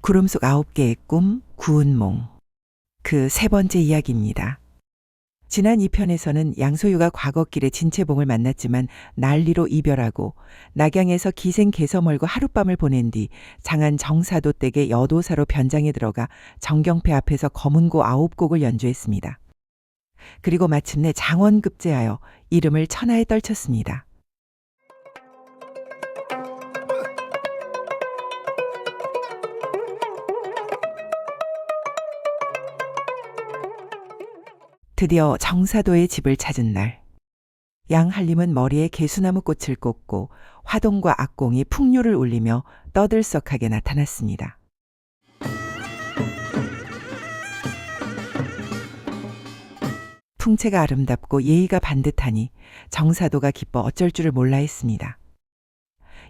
구름 속 9개의 꿈, 구운 몽. 그 세 번째 이야기입니다. 지난 2편에서는 양소유가 과거길에 진채봉을 만났지만 난리로 이별하고 낙양에서 기생개서 멀고 하룻밤을 보낸 뒤 장안 정사도 댁의 여도사로 변장에 들어가 정경패 앞에서 검은고 9곡을 연주했습니다. 그리고 마침내 장원급제하여 이름을 천하에 떨쳤습니다. 드디어 정사도의 집을 찾은 날, 양한림은 머리에 개수나무 꽃을 꽂고 화동과 악공이 풍류를 울리며 떠들썩하게 나타났습니다. 풍채가 아름답고 예의가 반듯하니 정사도가 기뻐 어쩔 줄을 몰라 했습니다.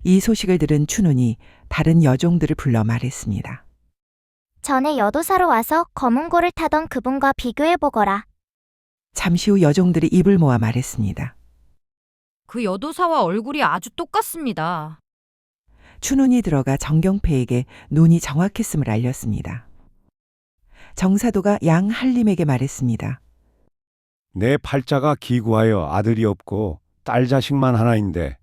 이 소식을 들은 춘훈이 다른 여종들을 불러 말했습니다. 전에 여도사로 와서 검은고를 타던 그분과 비교해보거라. 잠시 후 여종들이 입을 모아 말했습니다. 그 여도사와 얼굴이 아주 똑같습니다. 춘훈이 들어가 정경패에게 눈이 정확했음을 알렸습니다. 정사도가 양한림에게 말했습니다. 내 팔자가 기구하여 아들이 없고 딸 자식만 하나인데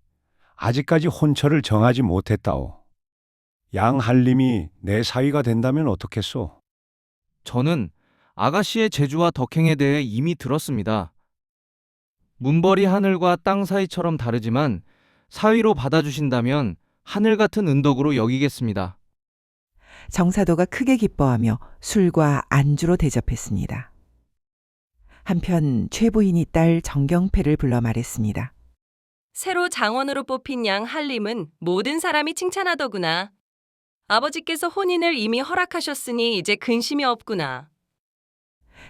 아직까지 혼처를 정하지 못했다오. 양한림이 내 사위가 된다면 어떻겠소? 저는 아가씨의 재주와 덕행에 대해 이미 들었습니다. 문벌이 하늘과 땅 사이처럼 다르지만 사위로 받아주신다면 하늘 같은 은덕으로 여기겠습니다. 정사도가 크게 기뻐하며 술과 안주로 대접했습니다. 한편 최 부인이 딸 정경패를 불러 말했습니다. 새로 장원으로 뽑힌 양한림은 모든 사람이 칭찬하더구나. 아버지께서 혼인을 이미 허락하셨으니 이제 근심이 없구나.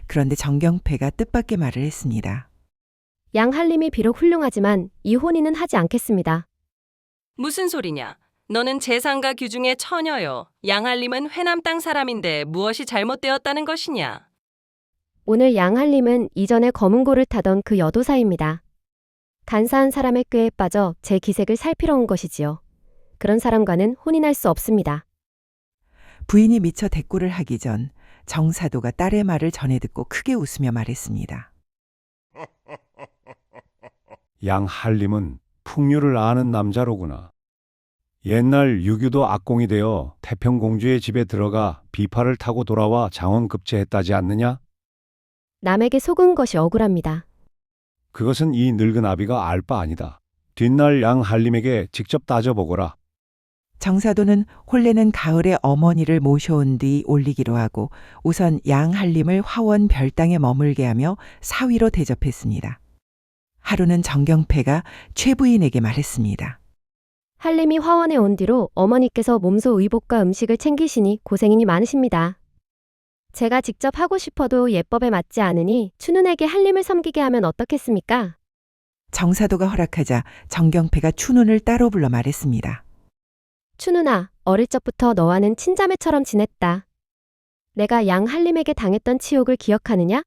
그런데 정경패가 뜻밖의 말을 했습니다. 양한림이 비록 훌륭하지만 이 혼인은 하지 않겠습니다. 무슨 소리냐? 너는 재상가 규중의 처녀요. 양한림은 회남 땅 사람인데 무엇이 잘못되었다는 것이냐? 오늘 양한림은 이전에 검은고를 타던 그 여도사입니다. 간사한 사람의 꾀에 빠져 제 기색을 살피러 온 것이지요. 그런 사람과는 혼인할 수 없습니다. 부인이 미처 대꾸를 하기 전 정사도가 딸의 말을 전해 듣고 크게 웃으며 말했습니다. 양한림은 풍류를 아는 남자로구나. 옛날 유교도 악공이 되어 태평공주의 집에 들어가 비파를 타고 돌아와 장원급제했다지 않느냐? 남에게 속은 것이 억울합니다. 그것은 이 늙은 아비가 알 바 아니다. 뒷날 양한림에게 직접 따져보거라. 정사도는 혼례는 가을에 어머니를 모셔온 뒤 올리기로 하고 우선 양한림을 화원 별당에 머물게 하며 사위로 대접했습니다. 하루는 정경패가 최 부인에게 말했습니다. 한림이 화원에 온 뒤로 어머니께서 몸소 의복과 음식을 챙기시니 고생이 많으십니다. 제가 직접 하고 싶어도 예법에 맞지 않으니 춘훈에게 한림을 섬기게 하면 어떻겠습니까? 정사도가 허락하자 정경패가 춘훈을 따로 불러 말했습니다. 춘훈아, 어릴 적부터 너와는 친자매처럼 지냈다. 내가 양한림에게 당했던 치욕을 기억하느냐?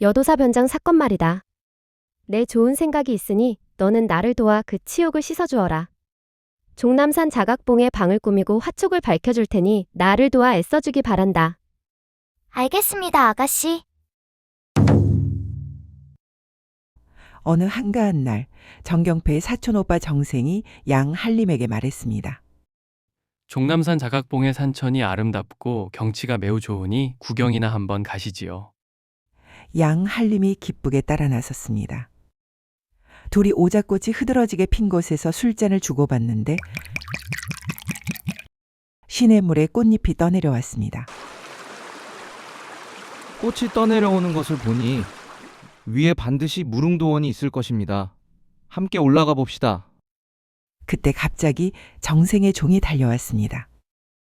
여도사 변장 사건 말이다. 내 좋은 생각이 있으니 너는 나를 도와 그 치욕을 씻어주어라. 종남산 자각봉에 방을 꾸미고 화촉을 밝혀줄 테니 나를 도와 애써주기 바란다. 알겠습니다, 아가씨. 어느 한가한 날 정경패의 사촌오빠 정생이 양한림에게 말했습니다. 종남산 자각봉의 산천이 아름답고 경치가 매우 좋으니 구경이나 한번 가시지요. 양한림이 기쁘게 따라 나섰습니다. 둘이 오작꽃이 흐드러지게 핀 곳에서 술잔을 주고받는데 시냇물에 꽃잎이 떠내려왔습니다. 꽃이 떠내려오는 것을 보니 위에 반드시 무릉도원이 있을 것입니다. 함께 올라가 봅시다. 그때 갑자기 정생의 종이 달려왔습니다.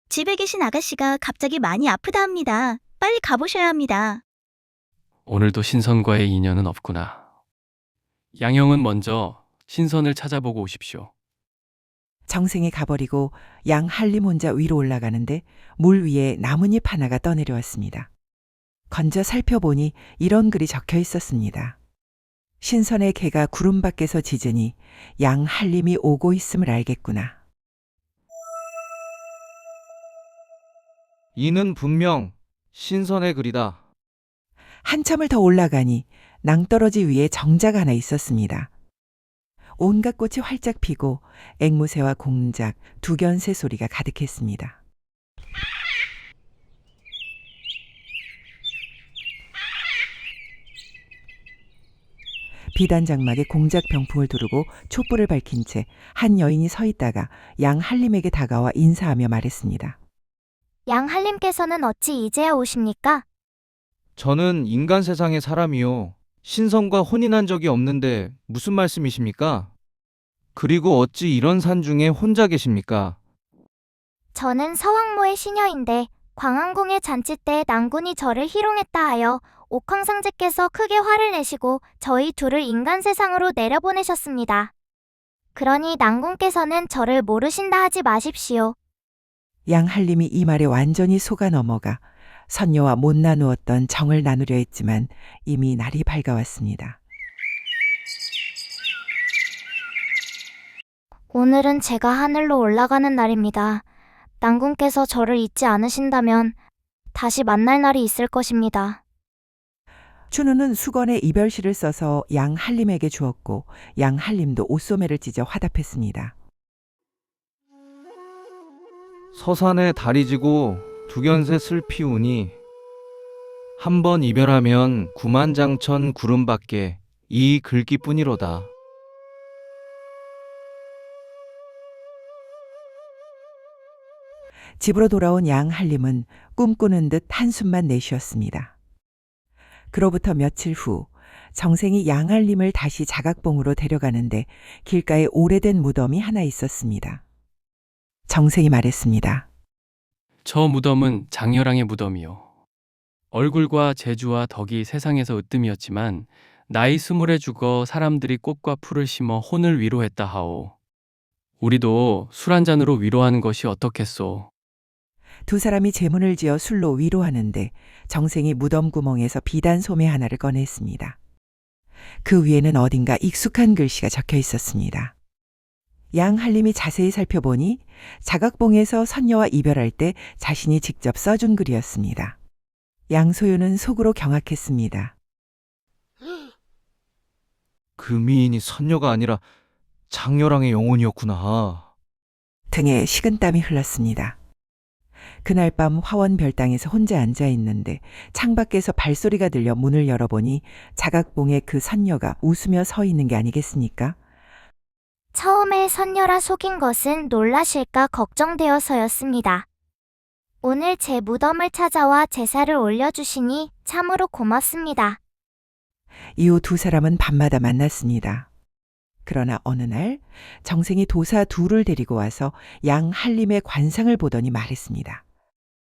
집에 계신 아가씨가 갑자기 많이 아프다 합니다. 빨리 가보셔야 합니다. 오늘도 신선과의 인연은 없구나. 양형은 먼저 신선을 찾아보고 오십시오. 정생이 가버리고 양한림 혼자 위로 올라가는데 물 위에 나뭇잎 하나가 떠내려왔습니다. 건져 살펴보니 이런 글이 적혀 있었습니다. 신선의 개가 구름 밖에서 짖으니 양한림이 오고 있음을 알겠구나. 이는 분명 신선의 글이다. 한참을 더 올라가니 낭떠러지 위에 정자가 하나 있었습니다. 온갖 꽃이 활짝 피고 앵무새와 공작, 두견새 소리가 가득했습니다. 비단 장막에 공작 병풍을 두르고 촛불을 밝힌 채 한 여인이 서 있다가 양 한림에게 다가와 인사하며 말했습니다. 양 한림께서는 어찌 이제야 오십니까? 저는 인간 세상의 사람이요. 신선과 혼인한 적이 없는데 무슨 말씀이십니까? 그리고 어찌 이런 산 중에 혼자 계십니까? 저는 서왕모의 시녀인데 광안궁의 잔치 때 낭군이 저를 희롱했다 하여 옥황상제께서 크게 화를 내시고 저희 둘을 인간 세상으로 내려보내셨습니다. 그러니 낭군께서는 저를 모르신다 하지 마십시오. 양 한림이 이 말에 완전히 속아 넘어가 선녀와 못 나누었던 정을 나누려 했지만 이미 날이 밝아왔습니다. 오늘은 제가 하늘로 올라가는 날입니다. 낭군께서 저를 잊지 않으신다면 다시 만날 날이 있을 것입니다. 춘우는 수건에 이별시를 써서 양 한림에게 주었고 양 한림도 옷소매를 찢어 화답했습니다. 서산에 달이 지고 두견새 슬 피우니 한 번 이별하면 구만장천 구름밖에 이 글귀뿐이로다. 집으로 돌아온 양 한림은 꿈꾸는 듯 한숨만 내쉬었습니다. 그로부터 며칠 후 정생이 양 한림을 다시 자각봉으로 데려가는데 길가에 오래된 무덤이 하나 있었습니다. 정생이 말했습니다. 저 무덤은 장여랑의 무덤이요. 얼굴과 재주와 덕이 세상에서 으뜸이었지만 나이 20에 죽어 사람들이 꽃과 풀을 심어 혼을 위로했다 하오. 우리도 술 한 잔으로 위로하는 것이 어떻겠소? 두 사람이 제문을 지어 술로 위로하는데 정생이 무덤 구멍에서 비단 소매 하나를 꺼냈습니다. 그 위에는 어딘가 익숙한 글씨가 적혀 있었습니다. 양 한림이 자세히 살펴보니 자각봉에서 선녀와 이별할 때 자신이 직접 써준 글이었습니다. 양소유는 속으로 경악했습니다. 그 미인이 선녀가 아니라 장여랑의 영혼이었구나. 등에 식은땀이 흘렀습니다. 그날 밤 화원별당에서 혼자 앉아 있는데 창밖에서 발소리가 들려 문을 열어보니 자각봉에 그 선녀가 웃으며 서 있는 게 아니겠습니까? 처음에 선녀라 속인 것은 놀라실까 걱정되어서였습니다. 오늘 제 무덤을 찾아와 제사를 올려주시니 참으로 고맙습니다. 이후 두 사람은 밤마다 만났습니다. 그러나 어느 날 정생이 도사 둘을 데리고 와서 양 한림의 관상을 보더니 말했습니다.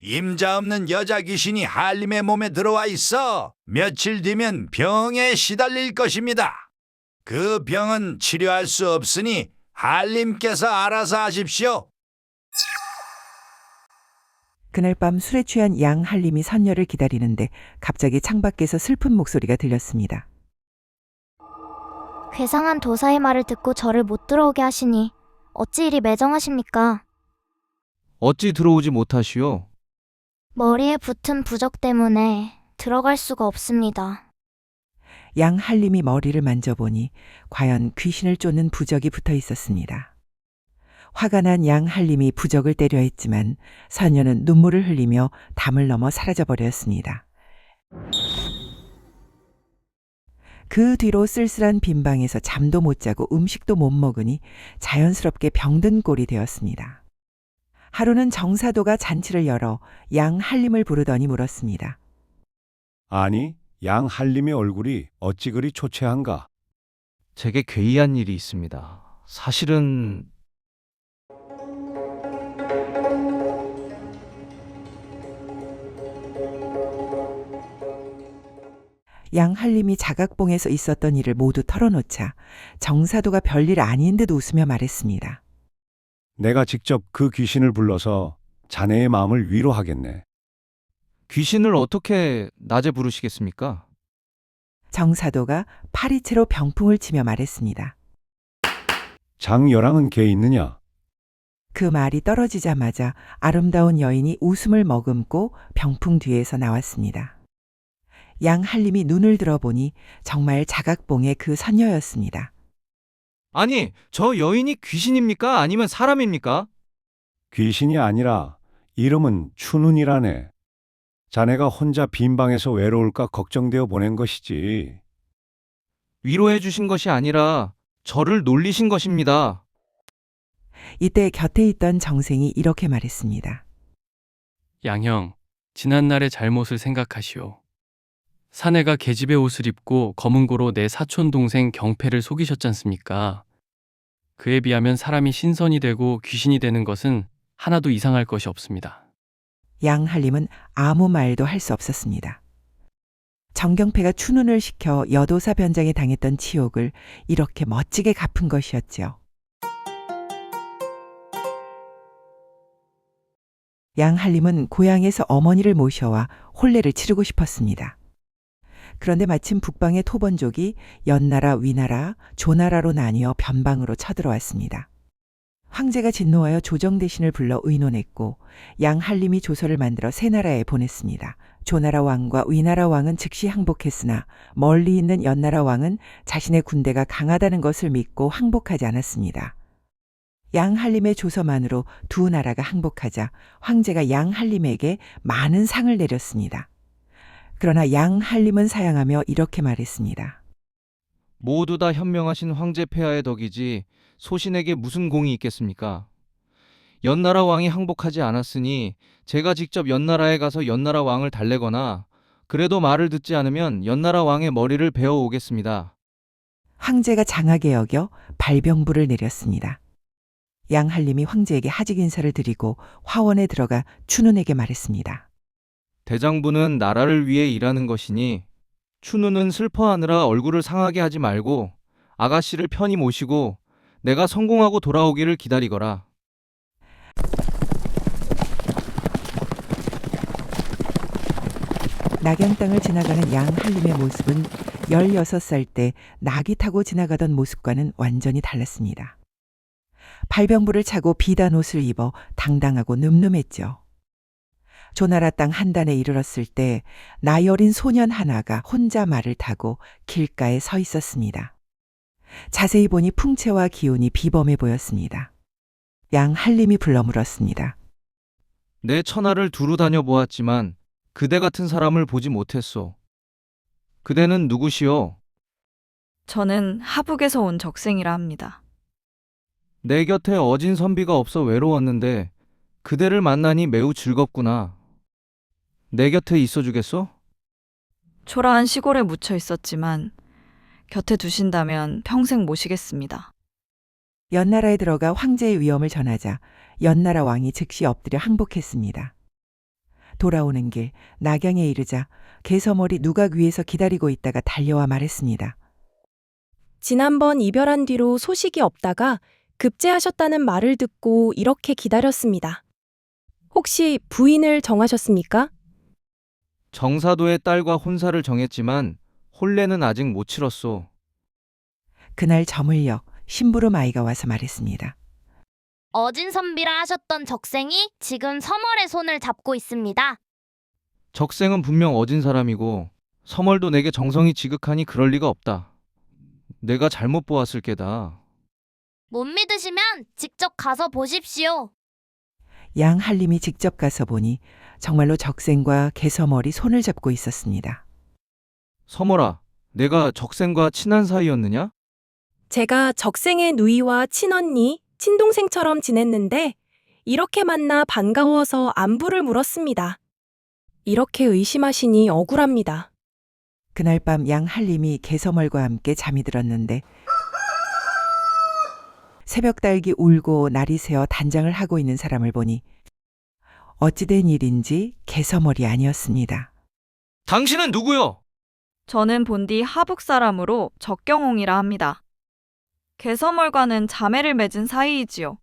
임자 없는 여자 귀신이 한림의 몸에 들어와 있어 며칠 뒤면 병에 시달릴 것입니다. 그 병은 치료할 수 없으니 한림께서 알아서 하십시오. 그날 밤 술에 취한 양 한림이 선녀를 기다리는데 갑자기 창밖에서 슬픈 목소리가 들렸습니다. 괴상한 도사의 말을 듣고 저를 못 들어오게 하시니 어찌 이리 매정하십니까? 어찌 들어오지 못하시오? 머리에 붙은 부적 때문에 들어갈 수가 없습니다. 양 한림이 머리를 만져보니 과연 귀신을 쫓는 부적이 붙어 있었습니다. 화가 난 양 한림이 부적을 때려 했지만 선녀는 눈물을 흘리며 담을 넘어 사라져버렸습니다. 그 뒤로 쓸쓸한 빈방에서 잠도 못 자고 음식도 못 먹으니 자연스럽게 병든 꼴이 되었습니다. 하루는 정사도가 잔치를 열어 양 한림을 부르더니 물었습니다. 아니, 양 한림의 얼굴이 어찌 그리 초췌한가? 제게 괴이한 일이 있습니다. 사실은 양 한림이 자각봉에서 있었던 일을 모두 털어놓자 정사도가 별일 아닌 듯 웃으며 말했습니다. 내가 직접 그 귀신을 불러서 자네의 마음을 위로하겠네. 귀신을 어떻게 낮에 부르시겠습니까? 정사도가 파리채로 병풍을 치며 말했습니다. 장여랑은 개 있느냐? 그 말이 떨어지자마자 아름다운 여인이 웃음을 머금고 병풍 뒤에서 나왔습니다. 양한림이 눈을 들어보니 정말 자각봉의 그 선녀였습니다. 아니, 저 여인이 귀신입니까? 아니면 사람입니까? 귀신이 아니라 이름은 춘훈이라네. 자네가 혼자 빈 방에서 외로울까 걱정되어 보낸 것이지. 위로해 주신 것이 아니라 저를 놀리신 것입니다. 이때 곁에 있던 정생이 이렇게 말했습니다. 양형, 지난날의 잘못을 생각하시오. 사내가 계집의 옷을 입고 검은고로 내 사촌 동생 경패를 속이셨잖습니까? 그에 비하면 사람이 신선이 되고 귀신이 되는 것은 하나도 이상할 것이 없습니다. 양한림은 아무 말도 할 수 없었습니다. 정경패가 춘훈을 시켜 여도사 변장에 당했던 치욕을 이렇게 멋지게 갚은 것이었죠. 양한림은 고향에서 어머니를 모셔와 혼례를 치르고 싶었습니다. 그런데 마침 북방의 토번족이 연나라, 위나라, 조나라로 나뉘어 변방으로 쳐들어왔습니다. 황제가 진노하여 조정대신을 불러 의논했고 양한림이 조서를 만들어 세 나라에 보냈습니다. 조나라 왕과 위나라 왕은 즉시 항복했으나 멀리 있는 연나라 왕은 자신의 군대가 강하다는 것을 믿고 항복하지 않았습니다. 양한림의 조서만으로 두 나라가 항복하자 황제가 양한림에게 많은 상을 내렸습니다. 그러나 양한림은 사양하며 이렇게 말했습니다. 모두 다 현명하신 황제 폐하의 덕이지 소신에게 무슨 공이 있겠습니까? 연나라 왕이 항복하지 않았으니 제가 직접 연나라에 가서 연나라 왕을 달래거나 그래도 말을 듣지 않으면 연나라 왕의 머리를 베어 오겠습니다. 황제가 장하게 여겨 발병부를 내렸습니다. 양한림이 황제에게 하직 인사를 드리고 화원에 들어가 춘훈에게 말했습니다. 대장부는 나라를 위해 일하는 것이니 춘우는 슬퍼하느라 얼굴을 상하게 하지 말고 아가씨를 편히 모시고 내가 성공하고 돌아오기를 기다리거라. 낙양 땅을 지나가는 양한림의 모습은 16살 때 낙이 타고 지나가던 모습과는 완전히 달랐습니다. 발병부를 차고 비단 옷을 입어 당당하고 늠름했죠. 조나라 땅 한단에 이르렀을 때 나이 어린 소년 하나가 혼자 말을 타고 길가에 서 있었습니다. 자세히 보니 풍채와 기운이 비범해 보였습니다. 양한림이 불러 물었습니다. 내 천하를 두루 다녀보았지만 그대 같은 사람을 보지 못했소. 그대는 누구시오? 저는 하북에서 온 적생이라 합니다. 내 곁에 어진 선비가 없어 외로웠는데 그대를 만나니 매우 즐겁구나. 내 곁에 있어주겠소? 초라한 시골에 묻혀 있었지만 곁에 두신다면 평생 모시겠습니다. 연나라에 들어가 황제의 위엄을 전하자 연나라 왕이 즉시 엎드려 항복했습니다. 돌아오는 길 낙양에 이르자 개서머리 누각 위에서 기다리고 있다가 달려와 말했습니다. 지난번 이별한 뒤로 소식이 없다가 급제하셨다는 말을 듣고 이렇게 기다렸습니다. 혹시 부인을 정하셨습니까? 정사도의 딸과 혼사를 정했지만 혼례는 아직 못 치렀소. 그날 저물녘 심부름 아이가 와서 말했습니다. 어진 선비라 하셨던 적생이 지금 서멀의 손을 잡고 있습니다. 적생은 분명 어진 사람이고 서멀도 내게 정성이 지극하니 그럴 리가 없다. 내가 잘못 보았을 게다. 못 믿으시면 직접 가서 보십시오. 양한림이 직접 가서 보니 정말로 적생과 개서머리 손을 잡고 있었습니다. 서멀아, 내가 적생과 친한 사이였느냐? 제가 적생의 누이와 친언니, 친동생처럼 지냈는데 이렇게 만나 반가워서 안부를 물었습니다. 이렇게 의심하시니 억울합니다. 그날 밤 양한림이 개서멀과 함께 잠이 들었는데 새벽달기 울고 날이 새어 단장을 하고 있는 사람을 보니 어찌된 일인지 개서멀이 아니었습니다. 당신은 누구요? 저는 본디 하북 사람으로 적경홍이라 합니다. 개서멀과는 자매를 맺은 사이이지요.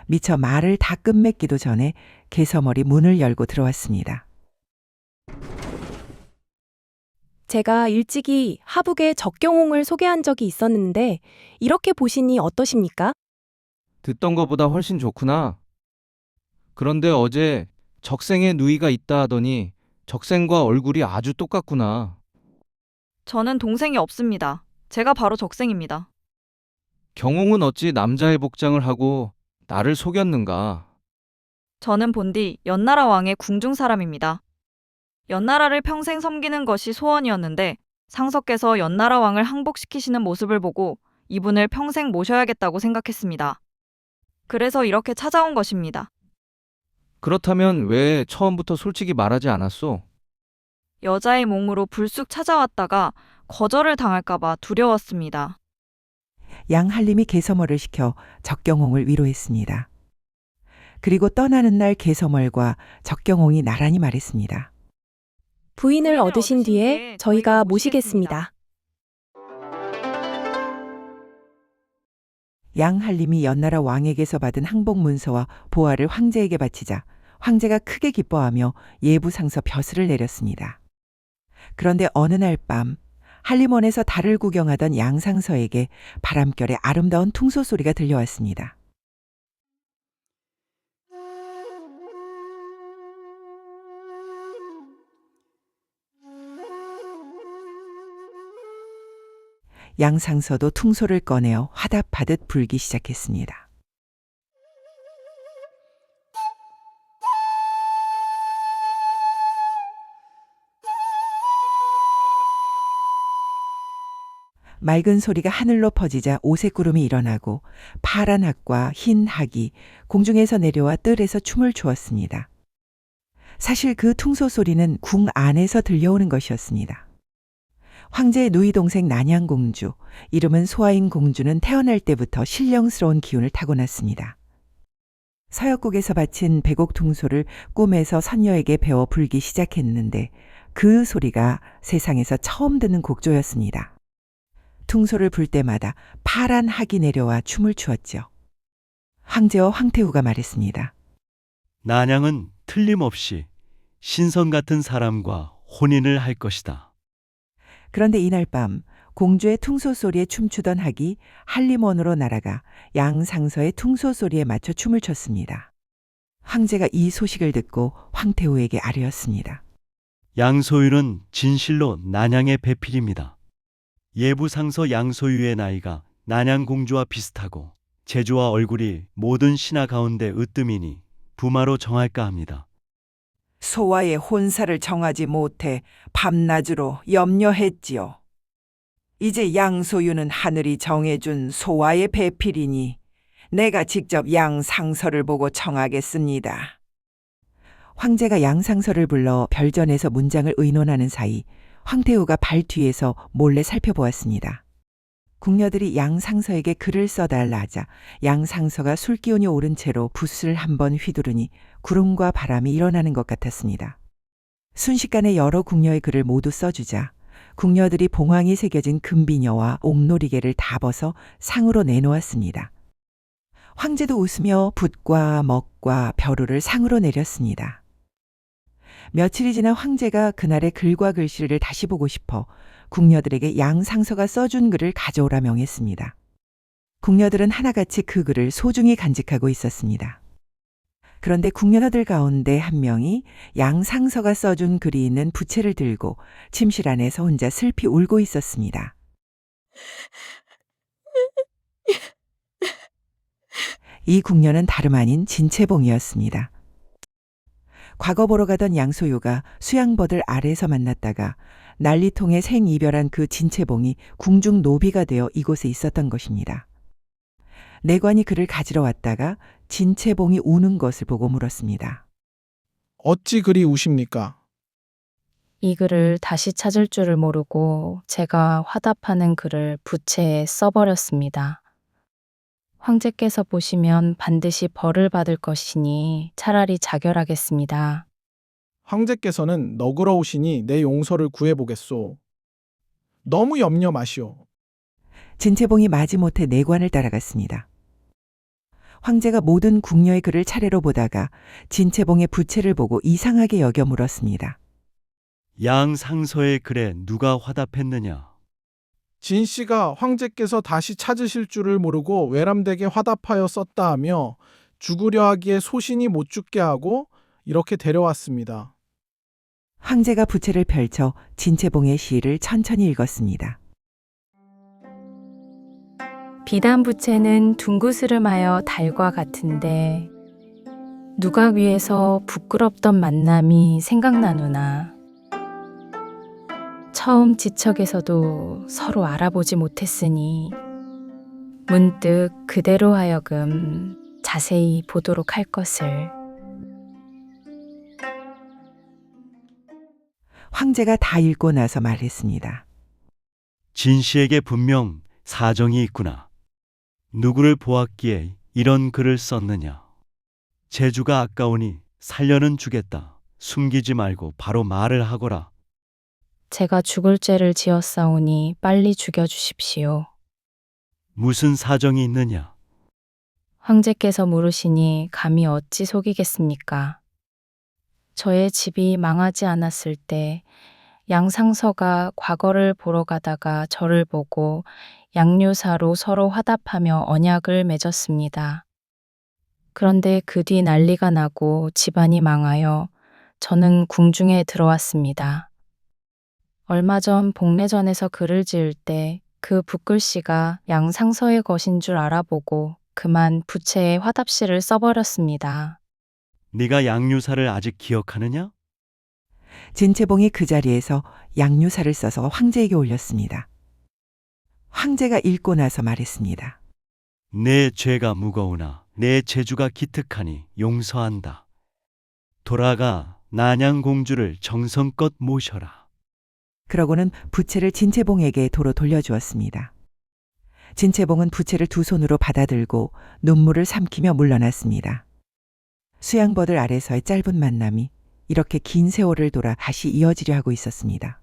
미처 말을 다 끝맺기도 전에 개서멀이 문을 열고 들어왔습니다. 제가 일찍이 하북에 적경홍을 소개한 적이 있었는데 이렇게 보시니 어떠십니까? 듣던 것보다 훨씬 좋구나. 그런데 어제 적생에 누이가 있다 하더니 적생과 얼굴이 아주 똑같구나. 저는 동생이 없습니다. 제가 바로 적생입니다. 경홍은 어찌 남자의 복장을 하고 나를 속였는가? 저는 본디 연나라 왕의 궁중 사람입니다. 연나라를 평생 섬기는 것이 소원이었는데 상석께서 연나라 왕을 항복시키시는 모습을 보고 이분을 평생 모셔야겠다고 생각했습니다. 그래서 이렇게 찾아온 것입니다. 그렇다면 왜 처음부터 솔직히 말하지 않았소? 여자의 몸으로 불쑥 찾아왔다가 거절을 당할까봐 두려웠습니다. 양한림이 개서멀을 시켜 적경홍을 위로했습니다. 그리고 떠나는 날 개서멀과 적경홍이 나란히 말했습니다. 부인을 얻으신 뒤에 저희가 모시겠습니다. 양한림이 연나라 왕에게서 받은 항복 문서와 보화를 황제에게 바치자 황제가 크게 기뻐하며 예부상서 벼슬을 내렸습니다. 그런데 어느 날 밤 한림원에서 달을 구경하던 양상서에게 바람결에 아름다운 퉁소 소리가 들려왔습니다. 양상서도 퉁소를 꺼내어 화답하듯 불기 시작했습니다. 맑은 소리가 하늘로 퍼지자 오색구름이 일어나고 파란 학과 흰 학이 공중에서 내려와 뜰에서 춤을 추었습니다. 사실 그 퉁소 소리는 궁 안에서 들려오는 것이었습니다. 황제의 누이 동생 난양공주, 이름은 소아인 공주는 태어날 때부터 신령스러운 기운을 타고났습니다. 서역국에서 바친 백옥 퉁소를 꿈에서 선녀에게 배워 불기 시작했는데 그 소리가 세상에서 처음 듣는 곡조였습니다. 퉁소를 불 때마다 파란 학이 내려와 춤을 추었죠. 황제와 황태후가 말했습니다. 난양은 틀림없이 신선 같은 사람과 혼인을 할 것이다. 그런데 이날 밤 공주의 퉁소 소리에 춤추던 학이 한림원으로 날아가 양상서의 퉁소 소리에 맞춰 춤을 췄습니다. 황제가 이 소식을 듣고 황태후에게 아뢰었습니다. 양소율은 진실로 난양의 배필입니다. 예부상서 양소유의 나이가 난양공주와 비슷하고 제주와 얼굴이 모든 신하 가운데 으뜸이니 부마로 정할까 합니다. 소와의 혼사를 정하지 못해 밤낮으로 염려했지요. 이제 양소유는 하늘이 정해준 소와의 배필이니 내가 직접 양상서를 보고 청하겠습니다. 황제가 양상서를 불러 별전에서 문장을 의논하는 사이 황태후가 발 뒤에서 몰래 살펴보았습니다. 궁녀들이 양상서에게 글을 써달라 하자 양상서가 술기운이 오른 채로 붓을 한번 휘두르니 구름과 바람이 일어나는 것 같았습니다. 순식간에 여러 궁녀의 글을 모두 써주자 궁녀들이 봉황이 새겨진 금비녀와 옥놀이개를 다 벗어 상으로 내놓았습니다. 황제도 웃으며 붓과 먹과 벼루를 상으로 내렸습니다. 며칠이 지나 황제가 그날의 글과 글씨를 다시 보고 싶어 궁녀들에게 양상서가 써준 글을 가져오라 명했습니다. 궁녀들은 하나같이 그 글을 소중히 간직하고 있었습니다. 그런데 궁녀들 가운데 한 명이 양상서가 써준 글이 있는 부채를 들고 침실 안에서 혼자 슬피 울고 있었습니다. 이 궁녀는 다름 아닌 진채봉이었습니다. 과거 보러 가던 양소유가 수양버들 아래에서 만났다가 난리통에 생이별한 그 진채봉이 궁중 노비가 되어 이곳에 있었던 것입니다. 내관이 그를 가지러 왔다가 진채봉이 우는 것을 보고 물었습니다. 어찌 그리 우십니까? 이 글을 다시 찾을 줄을 모르고 제가 화답하는 글을 부채에 써버렸습니다. 황제께서 보시면 반드시 벌을 받을 것이니 차라리 자결하겠습니다. 황제께서는 너그러우시니 내 용서를 구해보겠소. 너무 염려 마시오. 진채봉이 마지못해 내관을 따라갔습니다. 황제가 모든 궁녀의 글을 차례로 보다가 진채봉의 부채를 보고 이상하게 여겨 물었습니다. 양상서의 글에 누가 화답했느냐? 진 씨가 황제께서 다시 찾으실 줄을 모르고 외람되게 화답하여 썼다 하며 죽으려 하기에 소신이 못 죽게 하고 이렇게 데려왔습니다. 황제가 부채를 펼쳐 진채봉의 시를 천천히 읽었습니다. 비단 부채는 둥그스름하여 달과 같은데 누각 위에서 부끄럽던 만남이 생각나누나. 처음 지척에서도 서로 알아보지 못했으니 문득 그대로 하여금 자세히 보도록 할 것을. 황제가 다 읽고 나서 말했습니다. 진 씨에게 분명 사정이 있구나. 누구를 보았기에 이런 글을 썼느냐. 재주가 아까우니 살려는 주겠다. 숨기지 말고 바로 말을 하거라. 제가 죽을 죄를 지었사오니 빨리 죽여주십시오. 무슨 사정이 있느냐. 황제께서 물으시니 감히 어찌 속이겠습니까? 저의 집이 망하지 않았을 때 양상서가 과거를 보러 가다가 저를 보고 양류사로 서로 화답하며 언약을 맺었습니다. 그런데 그 뒤 난리가 나고 집안이 망하여 저는 궁중에 들어왔습니다. 얼마 전 복례전에서 글을 지을 때 그 붓글씨가 양상서의 것인 줄 알아보고 그만 부채에 화답시를 써버렸습니다. 네가 양류사를 아직 기억하느냐? 진채봉이 그 자리에서 양류사를 써서 황제에게 올렸습니다. 황제가 읽고 나서 말했습니다. 내 죄가 무거우나 내 재주가 기특하니 용서한다. 돌아가 난양공주를 정성껏 모셔라. 그러고는 부채를 진채봉에게 도로 돌려주었습니다. 진채봉은 부채를 두 손으로 받아들고 눈물을 삼키며 물러났습니다. 수양버들 아래서의 짧은 만남이 이렇게 긴 세월을 돌아 다시 이어지려 하고 있었습니다.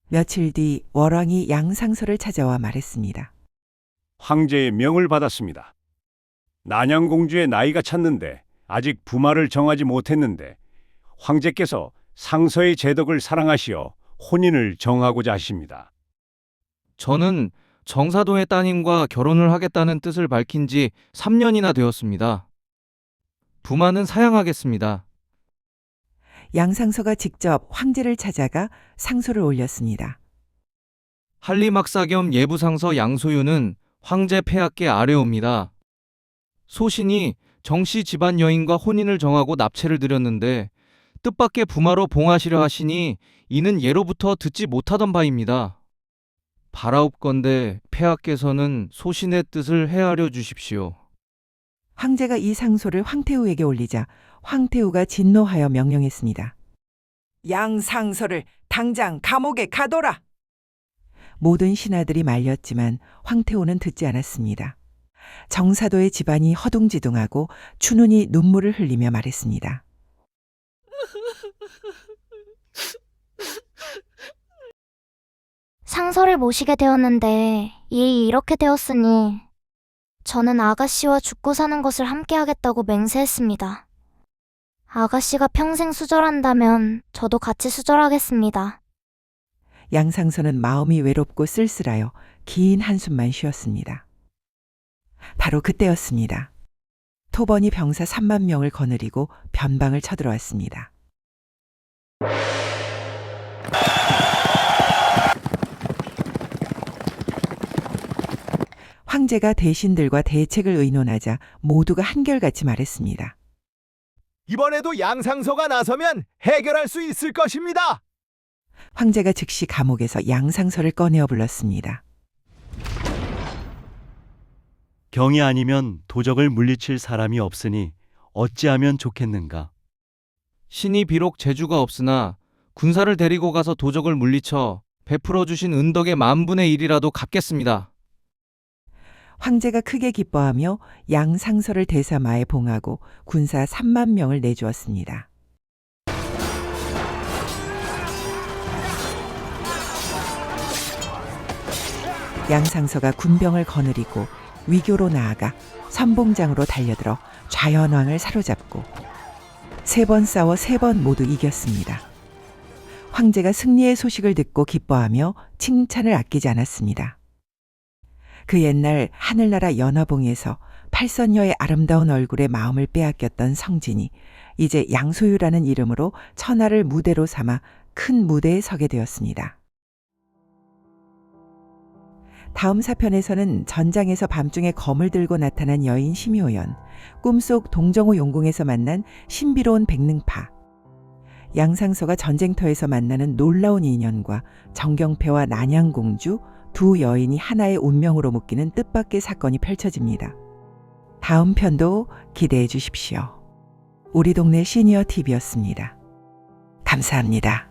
며칠 뒤 월왕이 양상서를 찾아와 말했습니다. 황제의 명을 받았습니다. 난양공주의 나이가 찼는데 아직 부마를 정하지 못했는데 황제께서 상서의 제덕을 사랑하시어 혼인을 정하고자 하십니다. 저는 정사도의 따님과 결혼을 하겠다는 뜻을 밝힌 지 3년이나 되었습니다. 부마는 사양하겠습니다. 양상서가 직접 황제를 찾아가 상소를 올렸습니다. 한리막사 겸 예부상서 양소유는 황제 폐하께 아뢰옵니다. 소신이 정씨 집안 여인과 혼인을 정하고 납체를 드렸는데 뜻밖의 부마로 봉하시려 하시니 이는 예로부터 듣지 못하던 바입니다. 바라옵건대 폐하께서는 소신의 뜻을 헤아려 주십시오. 황제가 이 상소를 황태우에게 올리자 황태우가 진노하여 명령했습니다. 양상서를 당장 감옥에 가둬라! 모든 신하들이 말렸지만 황태우는 듣지 않았습니다. 정사도의 집안이 허둥지둥하고 춘훈이 눈물을 흘리며 말했습니다. 상서를 모시게 되었는데 일이 이렇게 되었으니 저는 아가씨와 죽고 사는 것을 함께 하겠다고 맹세했습니다. 아가씨가 평생 수절한다면 저도 같이 수절하겠습니다. 양상서는 마음이 외롭고 쓸쓸하여 긴 한숨만 쉬었습니다. 바로 그때였습니다. 토번이 병사 3만 명을 거느리고 변방을 쳐들어왔습니다. 황제가 대신들과 대책을 의논하자 모두가 한결같이 말했습니다. 이번에도 양상서가 나서면 해결할 수 있을 것입니다. 황제가 즉시 감옥에서 양상서를 꺼내어 불렀습니다. 경이 아니면 도적을 물리칠 사람이 없으니 어찌하면 좋겠는가? 신이 비록 재주가 없으나 군사를 데리고 가서 도적을 물리쳐 베풀어 주신 은덕의 10,000분의 1이라도 갚겠습니다. 황제가 크게 기뻐하며 양상서를 대사마에 봉하고 군사 3만 명을 내주었습니다. 양상서가 군병을 거느리고 위교로 나아가 선봉장으로 달려들어 좌연왕을 사로잡고 3번 싸워 3번 모두 이겼습니다. 황제가 승리의 소식을 듣고 기뻐하며 칭찬을 아끼지 않았습니다. 그 옛날 하늘나라 연화봉에서 팔선녀의 아름다운 얼굴에 마음을 빼앗겼던 성진이 이제 양소유라는 이름으로 천하를 무대로 삼아 큰 무대에 서게 되었습니다. 다음 사편에서는 전장에서 밤중에 검을 들고 나타난 여인 심효연, 꿈속 동정호 용궁에서 만난 신비로운 백능파, 양상서가 전쟁터에서 만나는 놀라운 인연과 정경패와 난양공주 두 여인이 하나의 운명으로 묶이는 뜻밖의 사건이 펼쳐집니다. 다음 편도 기대해 주십시오. 우리 동네 시니어 TV였습니다. 감사합니다.